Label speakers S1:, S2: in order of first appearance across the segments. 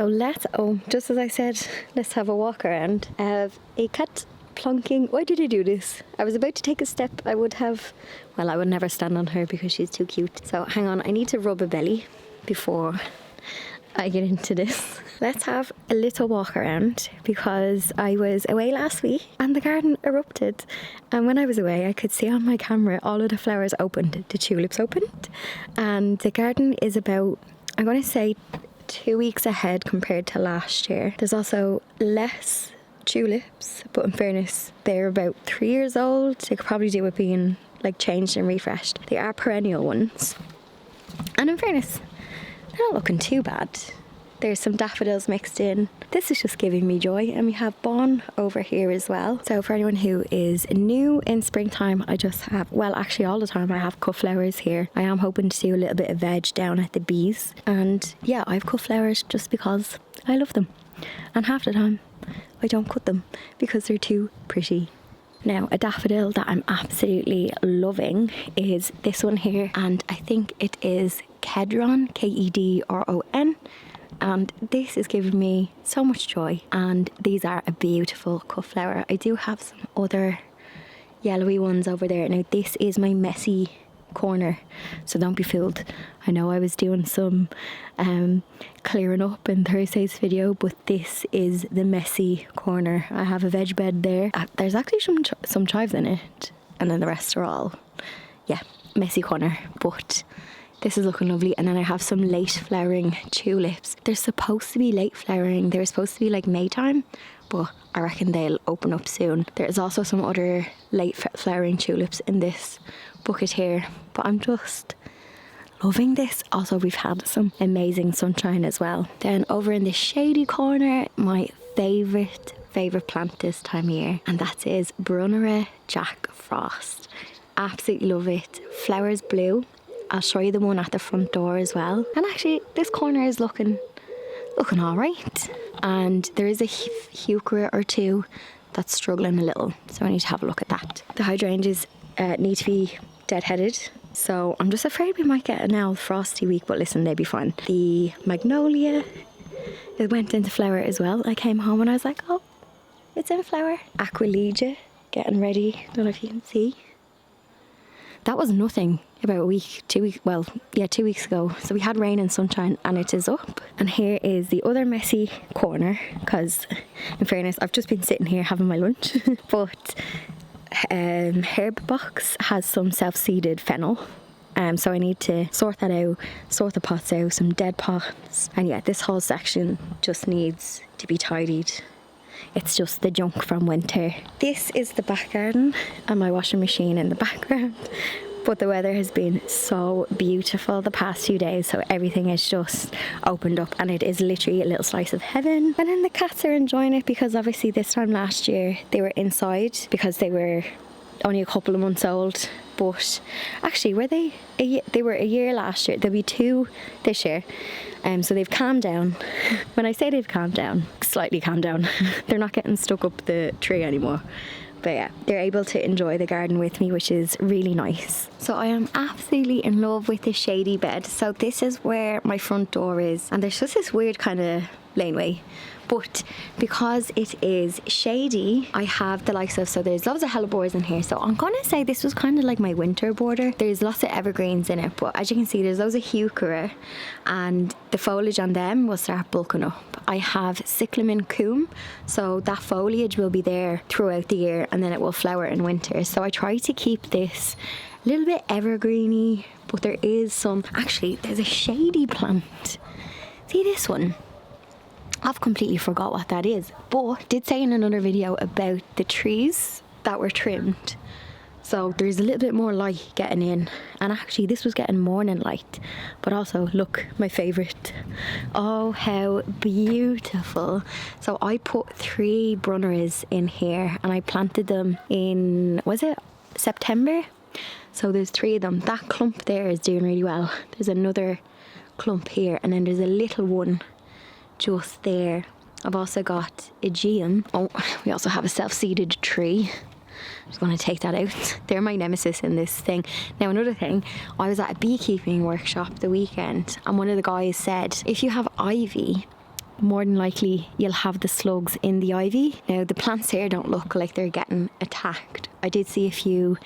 S1: So just as I said, let's have a walk around. I have a cat plonking. Why did I do this? I was about to take a step. I would never stand on her because she's too cute. So hang on, I need to rub a belly before I get into this. Let's have a little walk around because I was away last week and the garden erupted. And when I was away, I could see on my camera all of the flowers opened, the tulips opened. And the garden is about, I'm going to say 2 weeks ahead compared to last year. There's also less tulips, but in fairness, they're about 3 years old. They could probably do with being like changed and refreshed. They are perennial ones. And in fairness, they're not looking too bad. There's some daffodils mixed in. This is just giving me joy. And we have Bon over here as well. So for anyone who is new in springtime, I just have, well, actually all the time I have cut flowers here. I am hoping to do a little bit of veg down at the bees. And yeah, I've cut flowers just because I love them. And half the time I don't cut them because they're too pretty. Now, a daffodil that I'm absolutely loving is this one here. And I think it is Kedron, Kedron. And this is giving me so much joy, and these are a beautiful cut flower. I do have some other yellowy ones over there. Now this is my messy corner, so don't be fooled. I know I was doing some clearing up in Thursday's video, but this is the messy corner. I have a veg bed there. There's actually some chives in it, and then the rest are all, yeah, messy corner, but this is looking lovely. And then I have some late flowering tulips. They're supposed to be late flowering. They're supposed to be like May time, but I reckon they'll open up soon. There's also some other late flowering tulips in this bucket here, but I'm just loving this. Also, we've had some amazing sunshine as well. Then over in the shady corner, my favourite plant this time of year, and that is Brunnera Jack Frost. Absolutely love it. Flowers blue. I'll show you the one at the front door as well. And actually, this corner is looking all right. And there is a heuchera or two that's struggling a little, so I need to have a look at that. The hydrangeas need to be deadheaded, so I'm just afraid we might get an now frosty week, but listen, they'll be fine. The magnolia, it went into flower as well. I came home and I was like, oh, it's in flower. Aquilegia, getting ready. Don't know if you can see. That was nothing about 2 weeks ago. So we had rain and sunshine and it is up. And here is the other messy corner, because in fairness, I've just been sitting here having my lunch. But Herb Box has some self-seeded fennel. So I need to sort that out, sort the pots out, some dead pots. And yeah, this whole section just needs to be tidied. It's just the junk from winter. This is the back garden and my washing machine in the background. But the weather has been so beautiful the past few days, so everything is just opened up and it is literally a little slice of heaven. And then the cats are enjoying it because obviously this time last year they were inside because they were only a couple of months old. But actually, were they? They were a year last year. There'll be 2 this year. So they've calmed down. When I say they've calmed down, slightly calmed down. They're not getting stuck up the tree anymore. But yeah, they're able to enjoy the garden with me, which is really nice. So I am absolutely in love with the shady bed. So this is where my front door is. And there's just this weird kind of laneway. But because it is shady, I have the likes of, so there's lots of hellebores in here. So I'm going to say this was kind of like my winter border. There's lots of evergreens in it, but as you can see, there's loads of heuchera and the foliage on them will start bulking up. I have cyclamen coum, so that foliage will be there throughout the year and then it will flower in winter. So I try to keep this a little bit evergreeny, but there is some, actually there's a shady plant. See this one? I've completely forgot what that is, but did say in another video about the trees that were trimmed. So there's a little bit more light getting in, and actually this was getting morning light. But also, look, my favourite. Oh, how beautiful. So I put 3 brunneras in here and I planted them in, was it September? So there's 3 of them. That clump there is doing really well. There's another clump here and then there's a little one just there. I've also got Aegeum. Oh, we also have a self-seeded tree. I'm just going to take that out. They're my nemesis in this thing. Now another thing, I was at a beekeeping workshop the weekend and one of the guys said, if you have ivy, more than likely you'll have the slugs in the ivy. Now the plants here don't look like they're getting attacked. I did see a few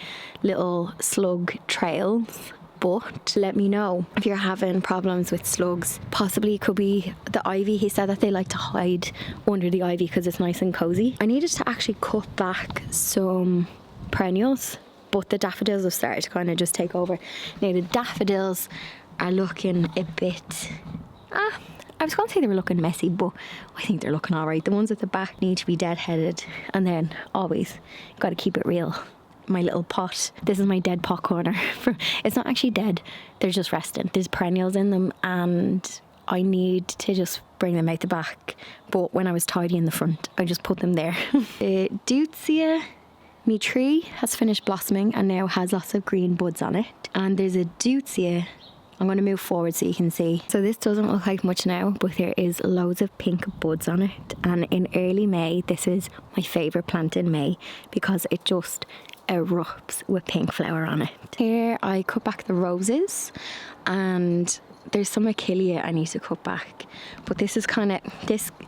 S1: little slug trails, but let me know if you're having problems with slugs. Possibly it could be the ivy. He said that they like to hide under the ivy because it's nice and cozy. I needed to actually cut back some perennials, but the daffodils have started to kind of just take over. Now the daffodils are looking a bit, I was going to say they were looking messy, but I think they're looking all right. The ones at the back need to be dead-headed, and then always got to keep it real. My little pot, this is my dead pot corner. It's not actually dead, they're just resting. There's perennials in them and I need to just bring them out the back, but when I was tidying the front I just put them there. The deutzia, my tree, has finished blossoming and now has lots of green buds on it, and there's a deutzia. I'm going to move forward so you can see. So this doesn't look like much now, but there is loads of pink buds on it, and in early May this is my favourite plant in May because it just erupts with pink flower on it. Here I cut back the roses, and there's some achillea I need to cut back, but this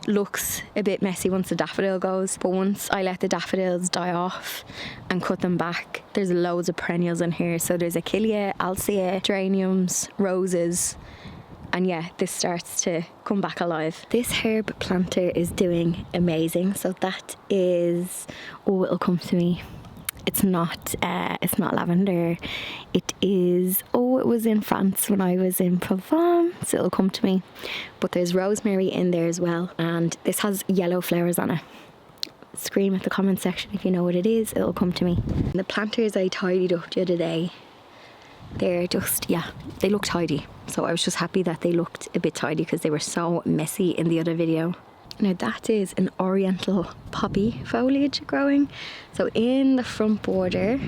S1: looks a bit messy once the daffodil goes, but once I let the daffodils die off and cut them back, there's loads of perennials in here. So there's achillea, alcea, geraniums, roses, and yeah, this starts to come back alive. This herb planter is doing amazing. So that is, oh, it'll come to me. It's not lavender. It is, it was in France when I was in Provence. It'll come to me. But there's rosemary in there as well. And this has yellow flowers on it. Scream at the comment section if you know what it is. It'll come to me. The planters I tidied up the other day, they're just, they look tidy. So I was just happy that they looked a bit tidy because they were so messy in the other video. Now that is an oriental poppy foliage growing. So in the front border,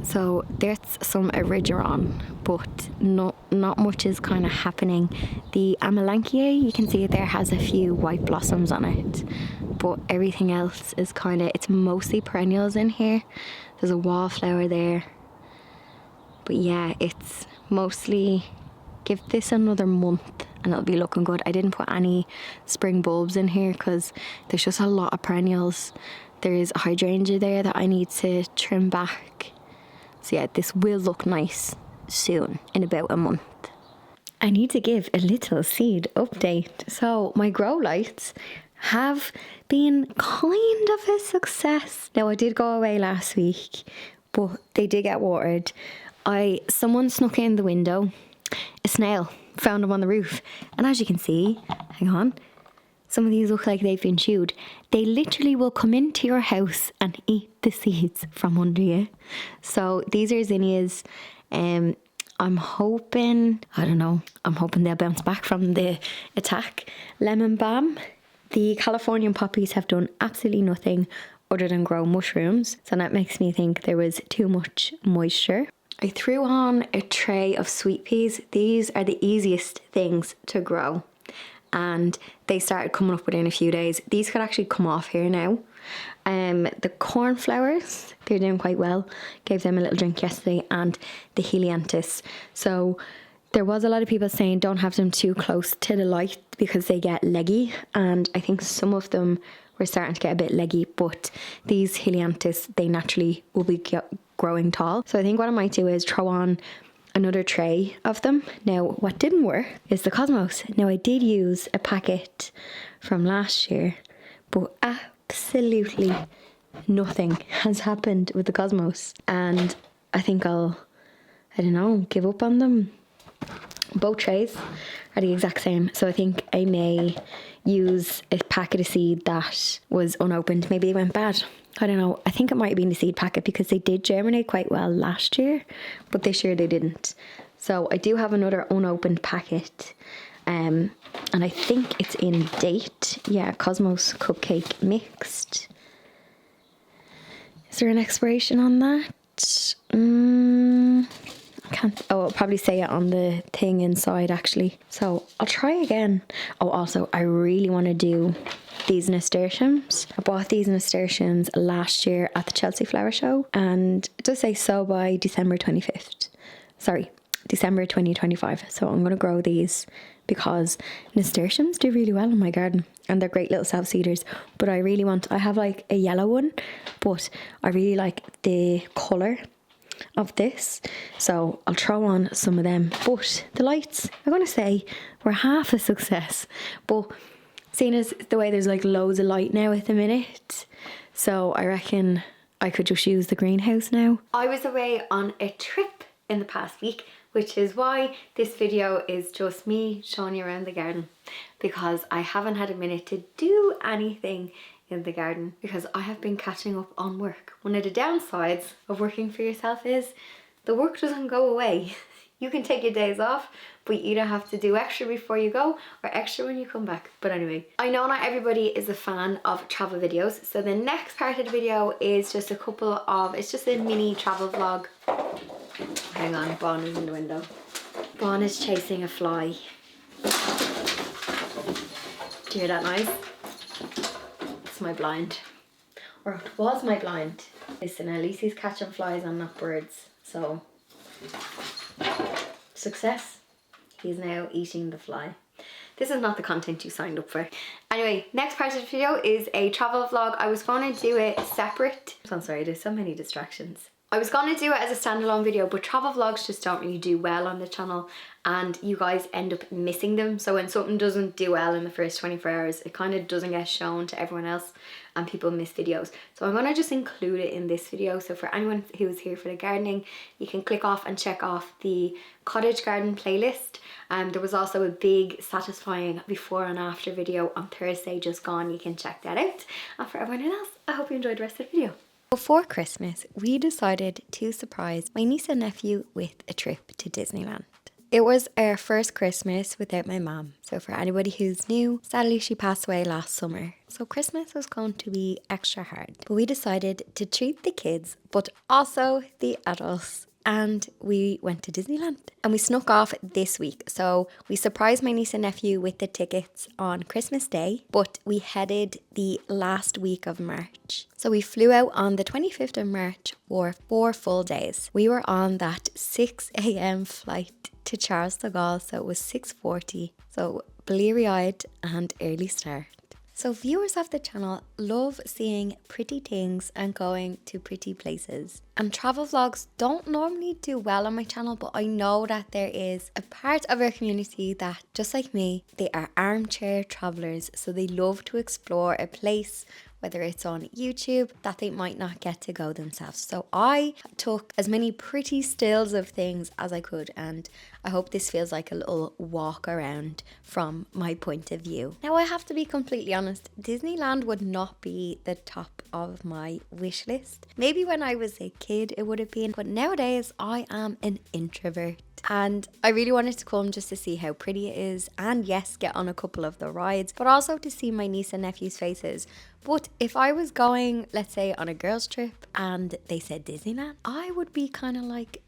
S1: so there's some erigeron, but not much is kind of happening. The amelanchier, you can see it there, has a few white blossoms on it, but everything else is it's mostly perennials in here. There's a wallflower there, but yeah, it's mostly, give this another month and it'll be looking good. I didn't put any spring bulbs in here because there's just a lot of perennials. There's a hydrangea there that I need to trim back. So yeah, this will look nice soon, in about a month. I need to give a little seed update. So my grow lights have been kind of a success. Now I did go away last week, but they did get watered. Someone snuck in the window, a snail, found them on the roof, and as you can see, hang on, some of these look like they've been chewed. They literally will come into your house and eat the seeds from under you. So these are zinnias. I'm hoping they'll bounce back from the attack. Lemon balm. The Californian poppies have done absolutely nothing other than grow mushrooms, so that makes me think there was too much moisture. I threw on a tray of sweet peas. These are the easiest things to grow, and they started coming up within a few days. These could actually come off here now. The cornflowers, they're doing quite well. Gave them a little drink yesterday, and the helianthus. So there was a lot of people saying don't have them too close to the light because they get leggy, and I think some of them were starting to get a bit leggy, but these helianthus, they naturally will be growing tall. So I think what I might do is throw on another tray of them. Now what didn't work is the cosmos. Now I did use a packet from last year, but absolutely nothing has happened with the cosmos, and I think I'll give up on them. Both trays are the exact same, so I think I may use a packet of seed that was unopened. Maybe they went bad, I don't know. I think it might have been the seed packet because they did germinate quite well last year, but this year they didn't. So I do have another unopened packet, and I think it's in date. Yeah, Cosmos Cupcake Mixed. Is there an expiration on that? I can't. Oh, I'll probably say it on the thing inside actually. So I'll try again. Oh, also I really want to do these nasturtiums. I bought these nasturtiums last year at the Chelsea Flower Show, and it does say so by December 2025. So I'm going to grow these because nasturtiums do really well in my garden and they're great little self-seeders. But I have like a yellow one, but I really like the colour of this, so I'll throw on some of them. But the lights, I'm going to say, were half a success. But seeing as the way there's like loads of light now at the minute, so I reckon I could just use the greenhouse now. I was away on a trip in the past week, which is why this video is just me showing you around the garden, because I haven't had a minute to do anything in the garden because I have been catching up on work. One of the downsides of working for yourself is the work doesn't go away. You can take your days off, but you either have to do extra before you go or extra when you come back. But anyway, I know not everybody is a fan of travel videos, so the next part of the video is just it's just a mini travel vlog. Hang on, Bon is in the window. Bon is chasing a fly. Do you hear that noise? It's my blind. Or it was my blind. Listen, at least he's catching flies and not birds. So, success. He's now eating the fly. This is not the content you signed up for. Anyway, next part of the video is a travel vlog. I was going to do it separate. I'm sorry, there's so many distractions. I was going to do it as a standalone video, but travel vlogs just don't really do well on the channel and you guys end up missing them. So when something doesn't do well in the first 24 hours, it kind of doesn't get shown to everyone else and people miss videos. So I'm going to just include it in this video. So for anyone who's here for the gardening, you can click off and check off the cottage garden playlist. There was also a big satisfying before and after video on Thursday just gone. You can check that out. And for everyone else, I hope you enjoyed the rest of the video. Before Christmas, we decided to surprise my niece and nephew with a trip to Disneyland. It was our first Christmas without my mum. So for anybody who's new, sadly she passed away last summer. So Christmas was going to be extra hard. But we decided to treat the kids, but also the adults. And we went to Disneyland and we snuck off this week. So we surprised my niece and nephew with the tickets on Christmas Day, but we headed the last week of March. So we flew out on the 25th of March for 4 full days. We were on that 6 a.m. flight to Charles de Gaulle, so it was 6:40. So bleary-eyed and early start. So viewers of the channel love seeing pretty things and going to pretty places. And travel vlogs don't normally do well on my channel, but I know that there is a part of our community that, just like me, they are armchair travelers. So they love to explore a place, whether it's on YouTube, that they might not get to go themselves. So I took as many pretty stills of things as I could, and I hope this feels like a little walk around from my point of view. Now I have to be completely honest, Disneyland would not be the top of my wish list. Maybe when I was a kid it would have been, but nowadays I am an introvert. And I really wanted to come just to see how pretty it is and yes, get on a couple of the rides, but also to see my niece and nephew's faces. But if I was going, let's say, on a girls' trip and they said Disneyland, I would be kind of like,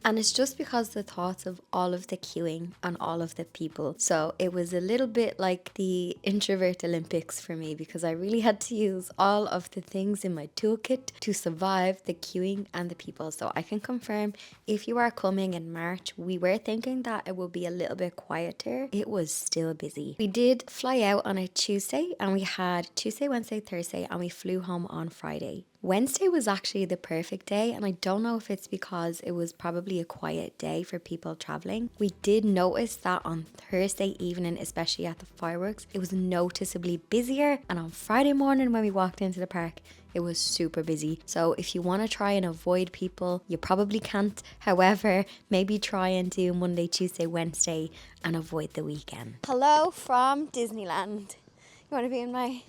S1: And it's just because the thoughts of all of the queuing and all of the people. So it was a little bit like the introvert Olympics for me, because I really had to use all of the things in my toolkit to survive the queuing and the people. So I can confirm, if you are coming in March, we were thinking that it would be a little bit quieter. It was still busy. We did fly out on a Tuesday and we had Tuesday, Wednesday, Thursday, and we flew home on Friday. Wednesday was actually the perfect day, and I don't know if it's because it was probably a quiet day for people traveling. We did notice that on Thursday evening, especially at the fireworks, it was noticeably busier, and on Friday morning when we walked into the park, it was super busy. So if you want to try and avoid people, you probably can't. However, maybe try and do Monday, Tuesday, Wednesday and avoid the weekend. Hello from Disneyland. You want to be in my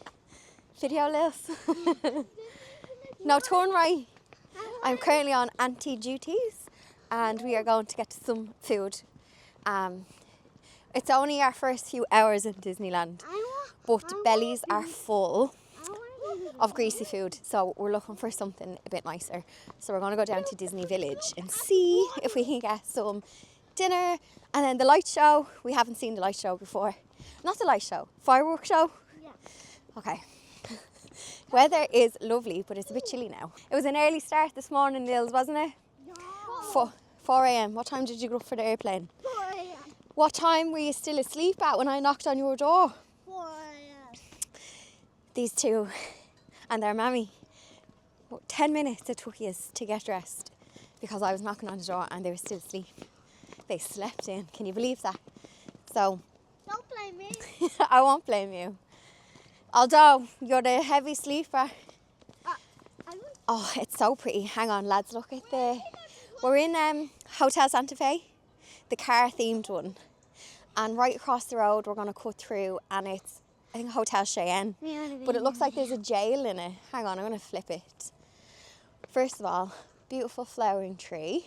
S1: video, Liz? No, turn right. I'm currently on anti-duties and we are going to get some food. It's only our first few hours in Disneyland, but bellies are full of greasy food, so we're looking for something a bit nicer. So we're going to go down to Disney Village and see if we can get some dinner. And then the light show, we haven't seen the light show before. Not the light show, firework show? Yeah. Okay. Weather is lovely, but it's a bit chilly now. It was an early start this morning, Nils, wasn't it? Yeah. 4 a.m. What time did you go up for the airplane?
S2: 4 a.m.
S1: What time were you still asleep at when I knocked on your door?
S2: 4
S1: These two and their mammy. 10 minutes it took us to get dressed because I was knocking on the door and they were still asleep. They slept in. Can you believe that? So,
S2: Don't blame me.
S1: I won't blame you. Although you're the heavy sleeper. Oh, it's so pretty. Hang on, lads. Look at we're in Hotel Santa Fe, the car themed one. And right across the road, we're going to cut through and it's, I think, Hotel Cheyenne. But it looks like there's a jail in it. Hang on, I'm going to flip it. First of all, beautiful flowering tree.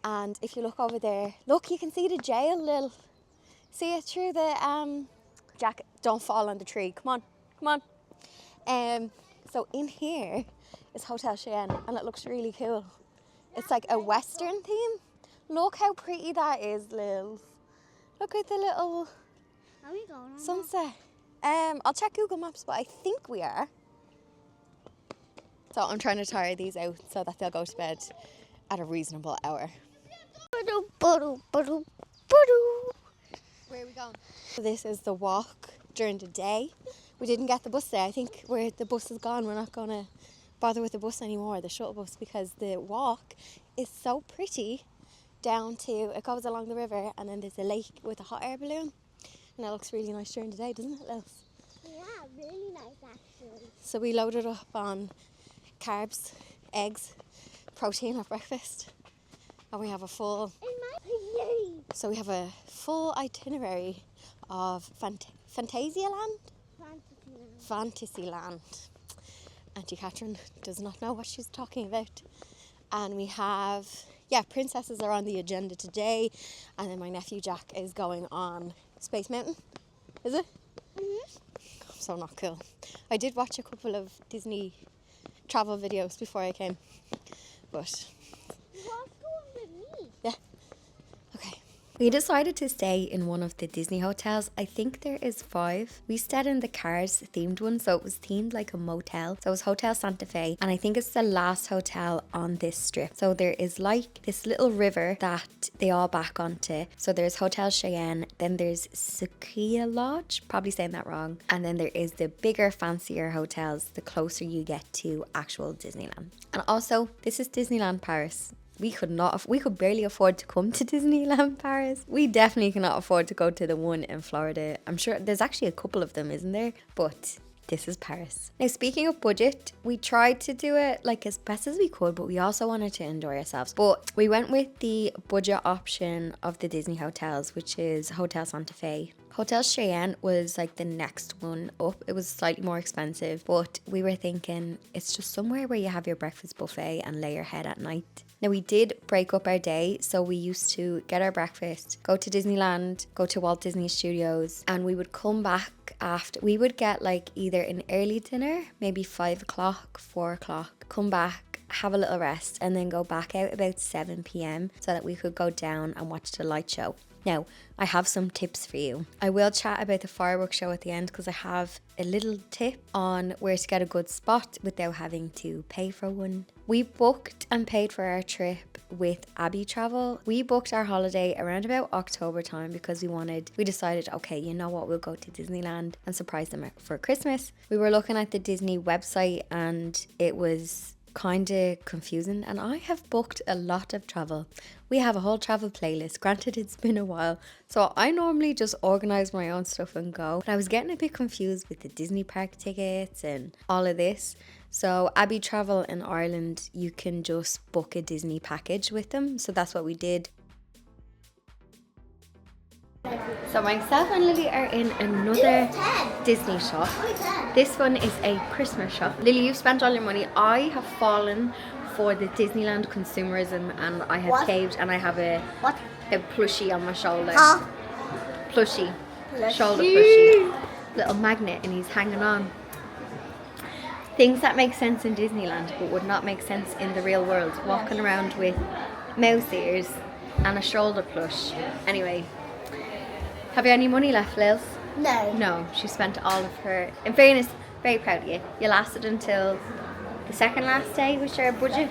S1: And if you look over there, look, you can see the jail, Lil. See it through the jacket. Don't fall on the tree. Come on, come on. So in here is Hotel Cheyenne and it looks really cool. It's like a Western theme. Look how pretty that is, Lil. Look at the little
S2: Are we going?
S1: sunset. I'll check Google Maps, but I think we are. So I'm trying to tire these out so that they'll go to bed at a reasonable hour. Where are we going? So this is the walk during the day. We didn't get the bus there. I think where the bus is gone, we're not going to bother with the bus anymore, the shuttle bus, because the walk is so pretty down to, it goes along the river and then there's a lake with a hot air balloon. And that looks really nice during the day, doesn't it, Lils?
S2: Yeah, really nice actually.
S1: So we loaded up on carbs, eggs, protein at breakfast. And we have a full... So we have a full itinerary of Fantasyland? Fantasyland. Auntie Catherine does not know what she's talking about. And we have, princesses are on the agenda today. And then my nephew Jack is going on Space Mountain. Is it? Mm-hmm. So not cool. I did watch a couple of Disney travel videos before I came. But...
S2: What's going with me?
S1: Yeah. Okay. We decided to stay in one of the Disney hotels. I think there is 5. We stayed in the Cars themed one, so it was themed like a motel. So it was Hotel Santa Fe, and I think it's the last hotel on this strip. So there is like this little river that they all back onto. So there's Hotel Cheyenne, then there's Sequoia Lodge, probably saying that wrong. And then there is the bigger, fancier hotels the closer you get to actual Disneyland. And also, this is Disneyland Paris. We could barely afford to come to Disneyland Paris. We definitely cannot afford to go to the one in Florida. I'm sure there's actually a couple of them, isn't there? But this is Paris. Now, speaking of budget, we tried to do it like as best as we could, but we also wanted to enjoy ourselves. But we went with the budget option of the Disney hotels, which is Hotel Santa Fe. Hotel Cheyenne was like the next one up. It was slightly more expensive, but we were thinking it's just somewhere where you have your breakfast buffet and lay your head at night. Now, we did break up our day, so we used to get our breakfast, go to Disneyland, go to Walt Disney Studios, and we would come back after. We would get like either an early dinner, maybe 5 o'clock, 4 o'clock, come back, have a little rest, and then go back out about 7 p.m. so that we could go down and watch the light show. Now, I have some tips for you. I will chat about the firework show at the end because I have a little tip on where to get a good spot without having to pay for one. We booked and paid for our trip with Abby Travel. We booked our holiday around about October time because we decided, okay, you know what, we'll go to Disneyland and surprise them for Christmas. We were looking at the Disney website and it was kind of confusing, and I have booked a lot of travel. We have a whole travel playlist. Granted, it's been a while, so I normally just organize my own stuff and go, but I was getting a bit confused with the Disney park tickets and all of this. So Abbey Travel in Ireland, you can just book a Disney package with them, so that's what we did. So myself and Lily are in another Disney shop. This one is a Christmas shop. Lily, you've spent all your money. I have fallen for the Disneyland consumerism and I have caved, and I have a plushie on my shoulder. Plushie. Shoulder plushie. Little magnet, and he's hanging on. Things that make sense in Disneyland but would not make sense in the real world. Walking around with mouse ears and a shoulder plush. Anyway. Have you any money left, Lils?
S2: No.
S1: No, she spent all of her... In fairness, very proud of you. You lasted until the second last day with your budget.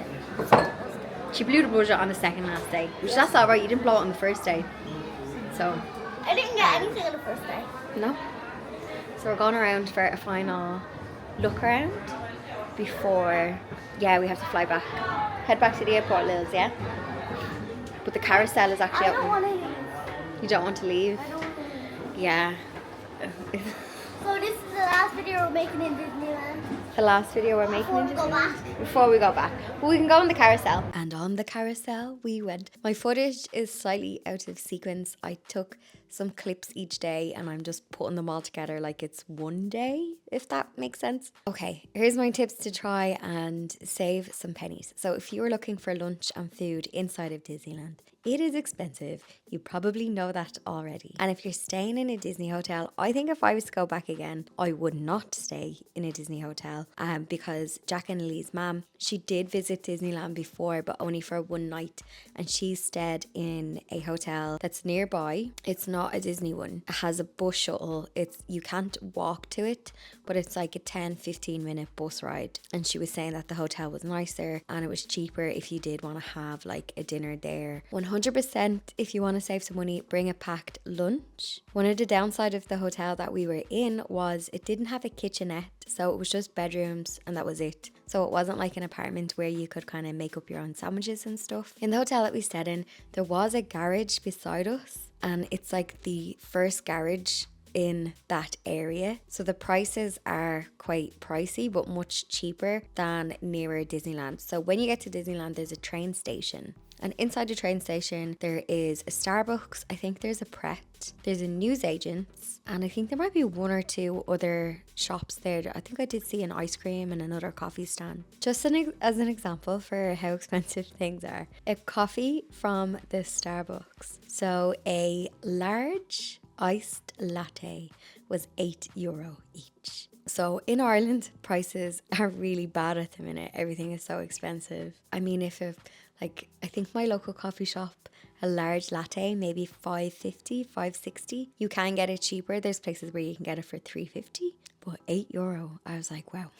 S1: She blew the budget on the second last day, which that's alright, you didn't blow it on the first day. So,
S2: I didn't get anything on the first day.
S1: no. So we're going around for a final look around before, yeah, we have to fly back. Head back to the airport, Lils, yeah? But the carousel is actually
S2: I don't
S1: open.
S2: want to leave.
S1: You don't want to leave?
S2: I don't want to leave.
S1: Yeah.
S2: So this is the last video we're making in Disneyland.
S1: The last video we're making
S2: Before
S1: in
S2: we go
S1: Disneyland?
S2: back.
S1: Before we go back. But we can go on the carousel. And on the carousel we went. My footage is slightly out of sequence. I took some clips each day and I'm just putting them all together like it's one day, if that makes sense. Okay, here's my tips to try and save some pennies. So if you are looking for lunch and food inside of Disneyland, it is expensive. You probably know that already. And if you're staying in a Disney hotel, I think if I was to go back again, I would not stay in a Disney hotel because Jack and Lily's mum, she did visit Disneyland before, but only for one night. And she stayed in a hotel that's nearby. It's not a Disney one. It has a bus shuttle. You can't walk to it, but it's like a 10-15 minute bus ride. And she was saying that the hotel was nicer and it was cheaper if you did want to have like a dinner there. 100% if you want to save some money, bring a packed lunch. One of the downside of the hotel that we were in was it didn't have a kitchenette, so it was just bedrooms and that was it. So it wasn't like an apartment where you could kind of make up your own sandwiches and stuff. In the hotel that we stayed in, there was a garage beside us and it's like the first garage in that area. So the prices are quite pricey but much cheaper than nearer Disneyland. So when you get to Disneyland, there's a train station. And inside the train station, there is a Starbucks. I think there's a Pret. There's a newsagents. And I think there might be one or two other shops there. I think I did see an ice cream and another coffee stand. Just as an example for how expensive things are. A coffee from the Starbucks. So a large iced latte was €8 each. So in Ireland, prices are really bad at the minute. Everything is so expensive. I mean, I think my local coffee shop, a large latte, maybe $5.50, $5.60. You can get it cheaper. There's places where you can get it for $3.50, but €8. I was like, wow.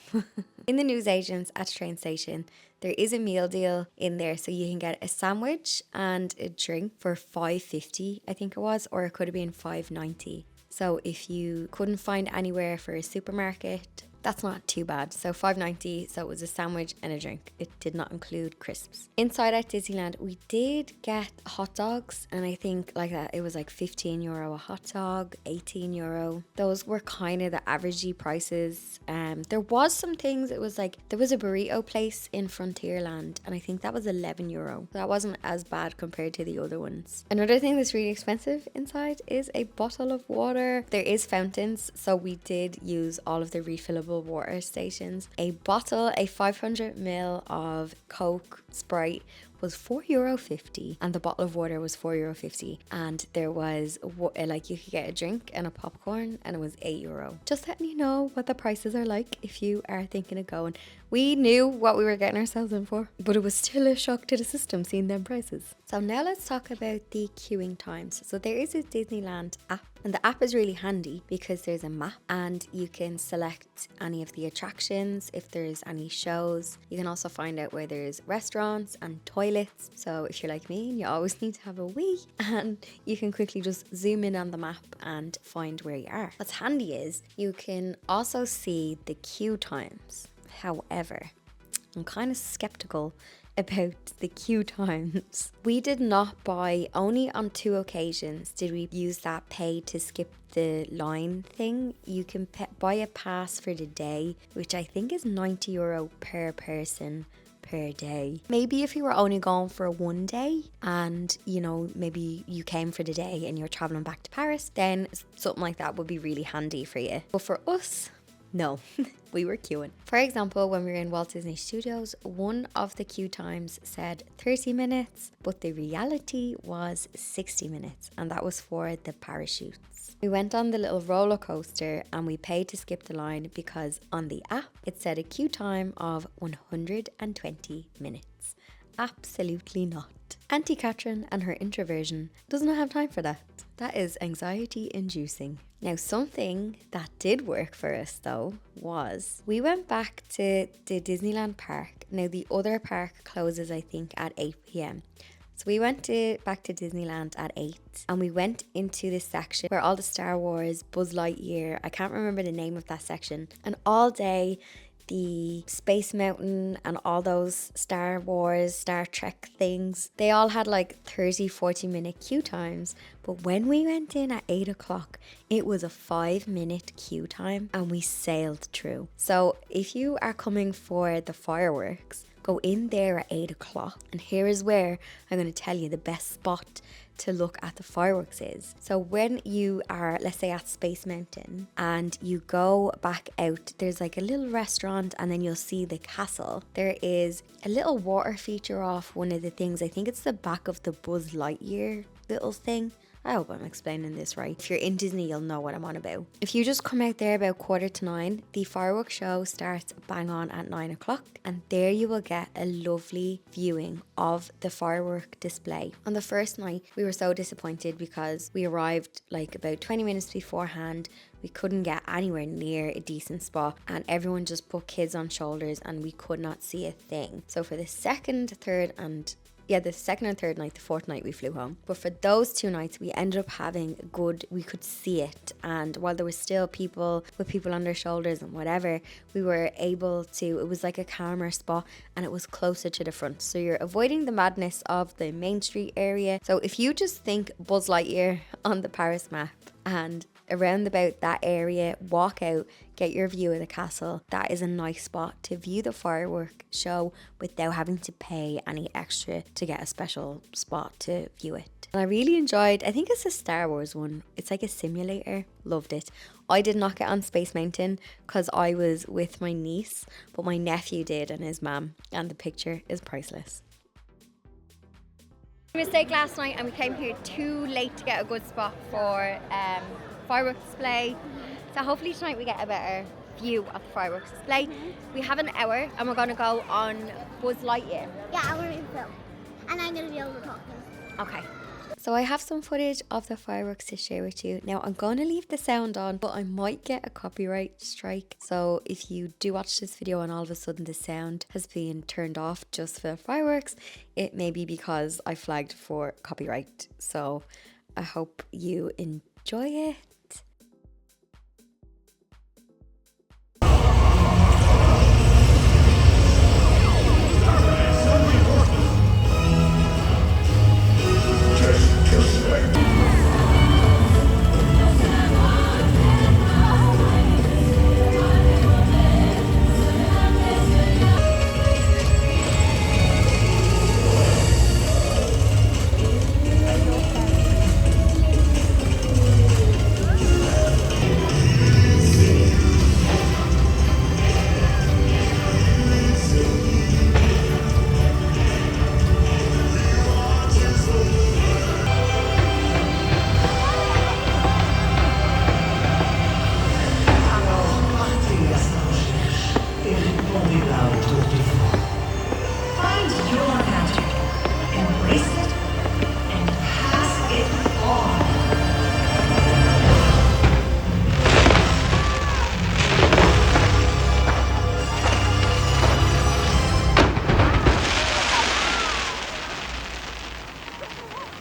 S1: In the newsagents at the train station, there is a meal deal in there. So you can get a sandwich and a drink for $5.50, I think it was, or it could have been $5.90. So if you couldn't find anywhere for a supermarket, that's not too bad. So $5.90, so it was a sandwich and a drink. It did not include crisps. Inside at Disneyland, we did get hot dogs, and I think like that it was like €15 a hot dog, €18. Those were kind of the averagey prices. There was some things, it was like, there was a burrito place in Frontierland, and I think that was €11. That wasn't as bad compared to the other ones. Another thing that's really expensive inside is a bottle of water. There is fountains, so we did use all of the refillable water stations. A bottle, a 500ml of Coke Sprite was €4.50 and the bottle of water was €4.50, and there was like you could get a drink and a popcorn and it was €8. Just letting you know what the prices are like if you are thinking of going. We knew what we were getting ourselves in for, but it was still a shock to the system seeing them prices. So now let's talk about the queuing times. So there is a Disneyland app, and the app is really handy because there's a map and you can select any of the attractions, if there's any shows. You can also find out where there's restaurants and toilets. So if you're like me and you always need to have a wee, and you can quickly just zoom in on the map and find where you are. What's handy is you can also see the queue times. However, I'm kind of skeptical about the queue times. We did not buy, only on 2 occasions did we use that pay to skip the line thing. You can buy a pass for the day, which I think is €90 per person per day. Maybe if you were only going for one day and maybe you came for the day and you're traveling back to Paris, then something like that would be really handy for you. But for us, no, we were queuing. For example, when we were in Walt Disney Studios, one of the queue times said 30 minutes, but the reality was 60 minutes, and that was for the parachutes. We went on the little roller coaster and we paid to skip the line because on the app it said a queue time of 120 minutes. Absolutely not. Auntie Catherine and her introversion does not have time for that. That is anxiety inducing. Now, something that did work for us though was we went back to the Disneyland park. Now the other park closes I think at 8 p.m. So we went back to Disneyland at 8 and we went into this section where all the Star Wars, Buzz Lightyear, I can't remember the name of that section, and all day the Space Mountain and all those Star Wars, Star Trek things, they all had like 30-40 minute queue times. But when we went in at 8 o'clock, it was a 5 minute queue time and we sailed through. So if you are coming for the fireworks, go in there at 8 o'clock. And here is where I'm going to tell you the best spot to look at the fireworks is. So when you are, let's say, at Space Mountain and you go back out, there's like a little restaurant and then you'll see the castle. There is a little water feature off one of the things. I think it's the back of the Buzz Lightyear little thing. I hope I'm explaining this right. If you're in Disney, you'll know what I'm on about. If you just come out there about 9:15, the fireworks show starts bang on at 9 o'clock. And there you will get a lovely viewing of the firework display. On the first night, we were so disappointed because we arrived like about 20 minutes beforehand. We couldn't get anywhere near a decent spot and everyone just put kids on shoulders and we could not see a thing. So for the second and third night, the fourth night we flew home. But for those 2 nights, we ended up having we could see it. And while there was still people with people on their shoulders and whatever, we were able to, it was like a calmer spot and it was closer to the front. So you're avoiding the madness of the Main Street area. So if you just think Buzz Lightyear on the Paris map and around about that area, walk out, get your view of the castle. That is a nice spot to view the firework show without having to pay any extra to get a special spot to view it. And I really enjoyed, I think it's a Star Wars one. It's like a simulator. Loved it. I did not get on Space Mountain because I was with my niece, but my nephew did and his mum, and the picture is priceless. Mistake last night and we came here too late to get a good spot for fireworks display. So hopefully tonight we get a better view of the fireworks display. We have an hour and we're going to go on Buzz Lightyear.
S2: Yeah, I'm going to film. And I'm going to be able to talk to them.
S1: Okay. So I have some footage of the fireworks to share with you. Now I'm going to leave the sound on, but I might get a copyright strike. So if you do watch this video and all of a sudden the sound has been turned off just for fireworks, it may be because I flagged for copyright. So I hope you enjoy it.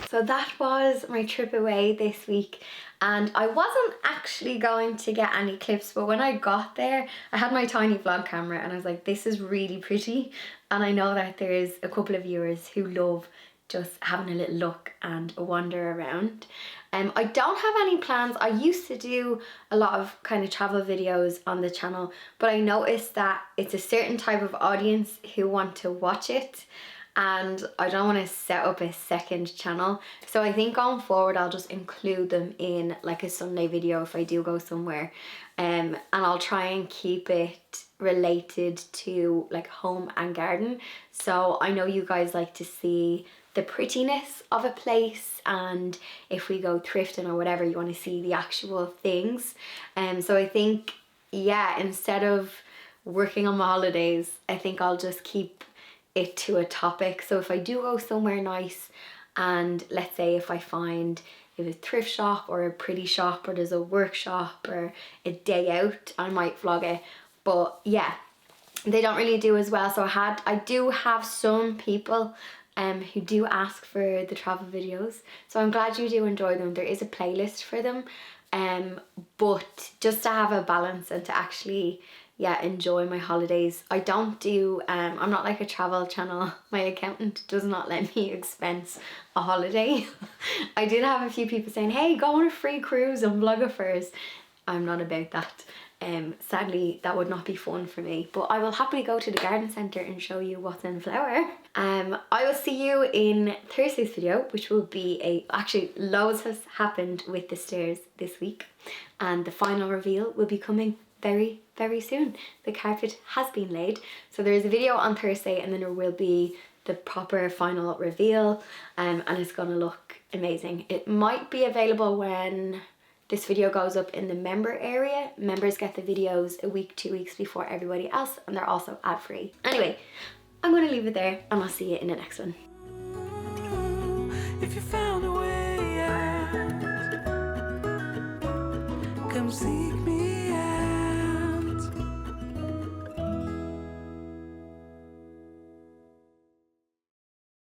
S1: So that was my trip away this week, and I wasn't actually going to get any clips, but when I got there I had my tiny vlog camera and I was like, this is really pretty, and I know that there's a couple of viewers who love just having a little look and a wander around. I don't have any plans. I used to do a lot of kind of travel videos on the channel, but I noticed that it's a certain type of audience who want to watch it, and I don't want to set up a second channel. So I think going forward I'll just include them in like a Sunday video if I do go somewhere, and I'll try and keep it related to like home and garden. So I know you guys like to see the prettiness of a place, and if we go thrifting or whatever, you want to see the actual things. So I think, yeah, instead of working on my holidays, I think I'll just keep it to a topic. So if I do go somewhere nice, and let's say if I find if a thrift shop or a pretty shop or there's a workshop or a day out, I might vlog it. But yeah, they don't really do as well. So I do have some people who do ask for the travel videos. So I'm glad you do enjoy them. There is a playlist for them. But just to have a balance and to actually enjoy my holidays. I don't do I'm not like a travel channel. My accountant does not let me expense a holiday. I did have a few people saying, hey, go on a free cruise on Vlogifirs. I'm not about that. Sadly, that would not be fun for me, but I will happily go to the garden centre and show you what's in flower. I will see you in Thursday's video, which will be actually loads has happened with the stairs this week, and the final reveal will be coming very, very soon. The carpet has been laid, so there is a video on Thursday, and then there will be the proper final reveal, and it's gonna look amazing. It might be available when this video goes up in the member area. Members get the videos a week, 2 weeks before everybody else, and they're also ad-free. Anyway, I'm going to leave it there, and I'll see you in the next one.
S3: If you found a way out, come see.